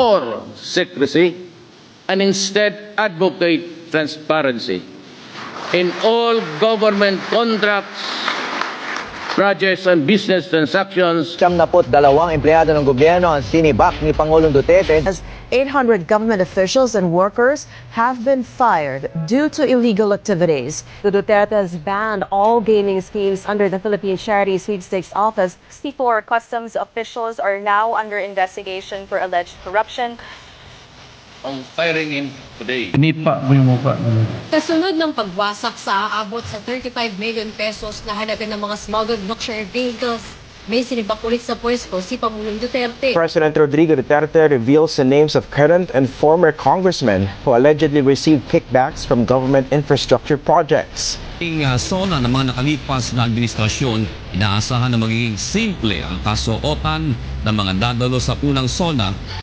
or secrecy and instead advocate transparency in all government contracts, projects, and business transactions. 72 empleyado ng gobyerno ang sinibak ni Pangulong Duterte. As 800 government officials and workers have been fired due to illegal activities. The Dutertes banned all gaming schemes under the Philippine Charity Sweepstakes Office. 64 customs officials are now under investigation for alleged corruption. On firing him today. Nipa mo yung mukha mo. Kasunod ng pagwasak sa aabot sa 35 million pesos na halaga ng mga smuggled luxury vehicles, may sinibak ulit sa pwesto si Pangulong Duterte. President Rodrigo Duterte reveals the names of current and former congressmen who allegedly received kickbacks from government infrastructure projects. Ang SONA ng mga nakalipas na administrasyon, inaasahan na magiging simple ang kasuotan ng mga dadalo sa unang SONA